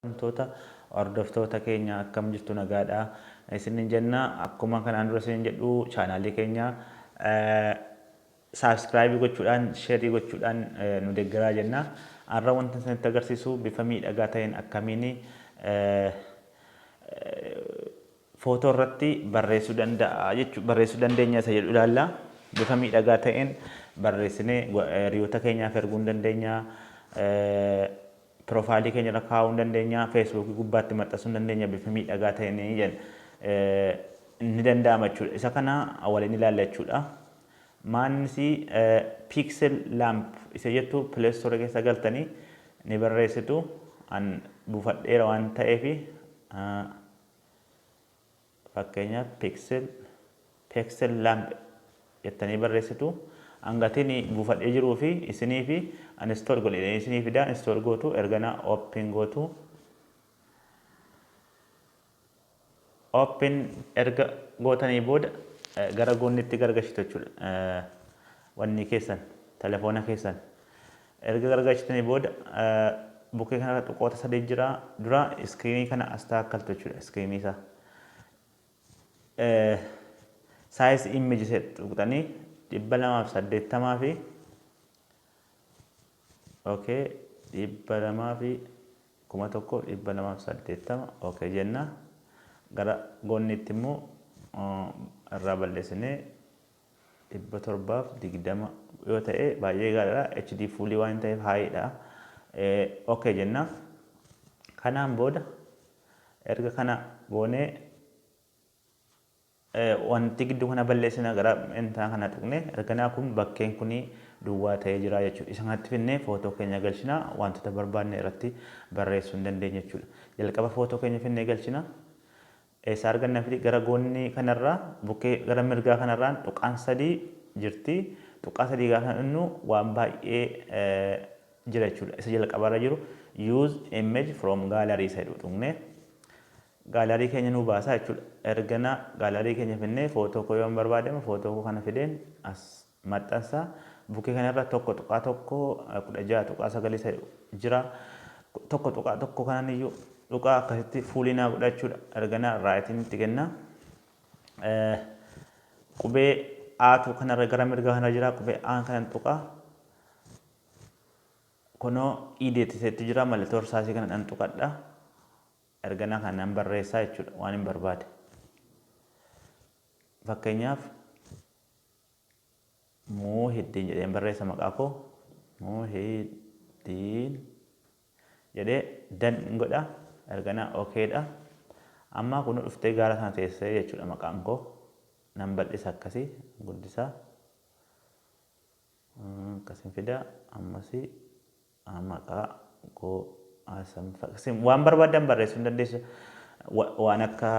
Wantoota hordoftoota keenya akkam jirtu nagaadha. Isinin jenna akkuma kanaan dura isinin jedhu chaanaalii keenya saabskraayibii gochuudhaan sheerii gochuudhaan nu deeggaraa jenna. Har'a wanti isinitti agarsiisu bifa miidhagaa ta'een akkamiin footoo irratti barreessuu dandeenya isa jedhu ilaalla. Bifa miidhagaa ta'een barreessinee hiriyoota keenyaaf erguu dandeenya. Profaayilii keenya irra kaa'uu dandeenya, feesbuukii gubbaatti maxxansuu dandeenya bifa miidhagaa ta'een ni danda'ama jechuudha. Isa kana waliin ilaalla jechuudha. Maanis piiksel laamp isa jettu pileestorii keessa galtanii ni barreessitu. An buufadheera waan ta'eef fakkeenyaaf piiksel laamp jettanii barreessitu. Hangatiin buufadhee jiruu fi isinii fi install godhee isinii fida install gootu ergana open gootu. Open erga gootanii booda gara goonitti gargalchitu jechuudha. Wanni keessan telefoona keessan erga gargalchitanii booda bukkee kana tuqoota sadii jira. Dura iskiriinii kana as taakkaltu jechuudha. Iskiriinii isaa size image set tuqxanii 280 fi okay 200 fi 1280 okay jenna. Gara goonitti immoo irraa balleessinee 720 yoo ta'e baay'ee gaariidha. HD fuulii waan ta'eef haayidha. Okay jenna. Kanaan booda erga kana goonee wanti gidduu kana balleessina gara intaa kana tuqne erganaa kun bakkeen kuni duwwaa ta'ee jira jechuudha. Isa kanatti finnee footoo keenya galchina wantoota barbaadne irratti barreessuu dandeenya jechuudha. Jalqaba footoo keenya finnee galchina. Eessa arganna fidi gara goonni kanarraa bukkee gara mirgaa kanarraan tuqaan sadii jirti. Tuqaa sadii gaafa innu waan baay'ee jira jechuudha. Isa jalqabarra jiru use image from gallery isa jedhu tuqne gaalarii keenya nu baasa jechuudha. Ergana gaalarii keenya finnee footoo koo yoo barbaadame footoo koo kana fideen as maxxansa. Bukkee kanarra tokko tuqaa tokko 16 tuqaa 9 jira. Tokko tuqaa tokko kanan iyyuu tuqaa akkasitti fuulinaa godhachuudha. Ergana raayitiin itti kenna. Qubee aatu kanarra gara mirgaa kanarra jira. Qubee aan kanan tuqaa. Kunoo iideetti seetti jira. Mallattoo irsaasii kana dhan tuqadha. Ergana kanan barreessaa jechuudha waan hin barbaade. Fakkeenyaaf Muhyiddin jedheen barreessa maqaa koo Muhyiddin jedhee dan godha. Ergana okeedha. Amma kun dhuftee gaara sana teessee jechuudha maqaan koo. Nan bal'isa akkasii guddisaa. Akkasiin fida ammasii maqaa koo waan barbaadan barreessuu dandeessu. Waan akka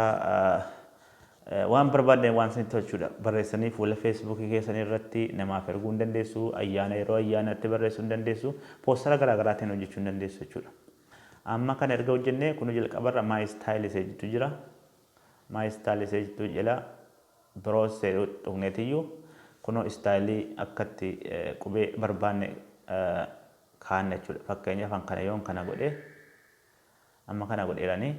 waan barbaadan waan isin tolchuudha. Barreessanii fuula feesbuukii keessanii irratti namaaf erguu dandeessu. Ayyaana yeroo ayyaanatti barreessuu dandeessu. Poostara garaa garaatiin hojjechuu dandeessu jechuudha. Amma kan erga hojjennee kun jalqabarra my style isa jettu jira. My style isa jettu jala browse tuqneetiyyuu kunoo istaayilii akkatti qubee barbaanne kaanne jechuudha. Fakkeenyaaf kana yoon kana godhee amma kana godheeranii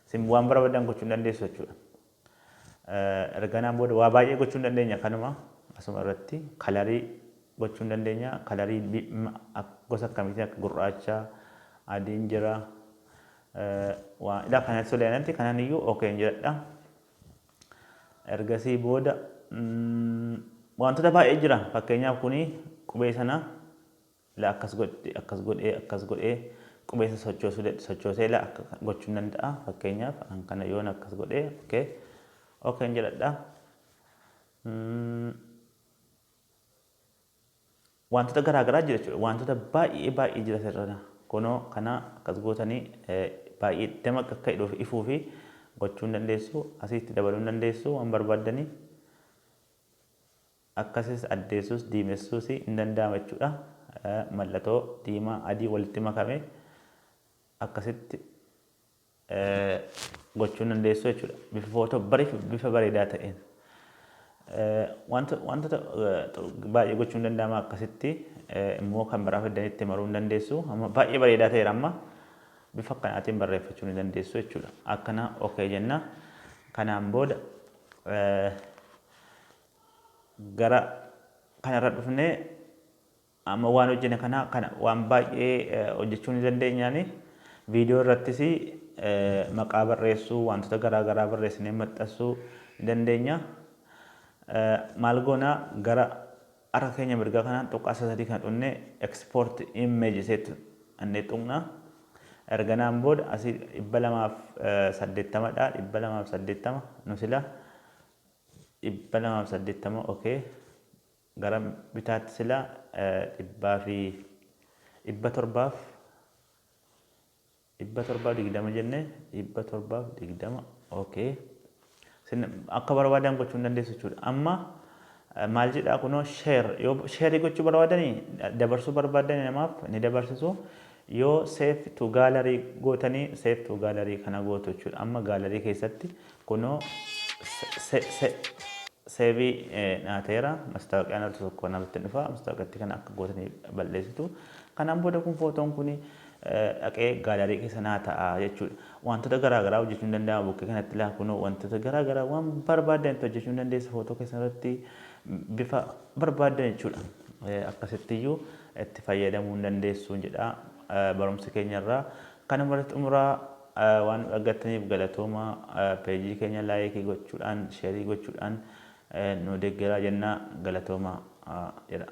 isin waan barbaadan gochuu dandeessu jechuudha. Erganaan booda waa baay'ee gochuu dandeenya kanuma asuma irratti kalarii gochuu dandeenya. Kalarii gosa akkamiitiin akka gurraacha adiin jira. Waan kanatti soleenatti kanan iyyuu okay jedhadha. Ergasii booda wantoota baay'ee jira. Fakkeenyaaf kuni qubee sana la akkas godhee qubee isa sochoosee la gochuu danda'a. Fakkeenyaaf kana yoon akkas godhee okay jedhadha. Wantoota garaa garaa jira jechuudha. Wantoota baay'ee jira sirriidha. Kunoo kana akkas gootanii baay'ee dama akka ifuu fi gochuu dandeessu. Asitti dabaluu dandeessu waan barbaadanii. Akkasis addeessuus diimessuus hin danda'ama jechuudha. Mallattoo diimaa adii walitti makame akkasitti gochuu dandeessu jechuudha. Bifa footoo bifa bareedaa ta'een. Wantoota baay'ee gochuu danda'ama akkasitti immoo kan biraa fidanitti maruu dandeessu. Amma baay'ee bareedaa ta'eera amma. bifa kanaatiin barreeffachuu ni dandeessu jechuudha. Akkana okay jenna. Kanaan booda gara kanarra dhufnee amma waan hojjenne kana waan baay'ee hojjechuu ni dandeenyaani. Viidiyoo irrattis maqaa barreessuu, wantoota garaagaraa barreessinee maxxansuu ni dandeenya. Maal goona gara harka keenya mirgaa kanaan tuqaasa sadii kan dhufne export image seetu annee tuqna. Erganaan booda asii 280 dha. 280 nu sila 280 okay. Gara bitaatti sila 720 jenne 720 okay. Akka barbaadan gochuu hin dandeessu jechuudha. Amma maal jedhaa kunoo share gochuu barbaadanii dabarsuu barbaadanii namaaf ni dabarsisu. Yoo save to gallery gootanii save to gallery kana gootu jechuudha. Amma gallery keessatti kunoo save naateera mastaawoqiyaan al tokko namatti dhufa. Mastaawoqiyatti kana akka gootanii balleessitu. Kanaan booda kun footoon kuni dhaqee gallery keessa naa ta'a jechuudha. Wantoota garaagaraa hojjechuu ni danda'ama. Bukkee kanatti ilaa kunoo wantoota garaagaraa waan barbaadan hojjechuu ni dandeessa. Footoo keessatti bifa barbaadan jechuudha. Akkasittiyyuu itti fayyadamuu ni dandeessu jedha. Barumsa keenyarraa kana irratti xumuraa waan argattaniif galatooma. Peejii keenya laayikii gochuudhaan sheerii gochuudhaan nu deeggaraa jenna. Galatooma jedha.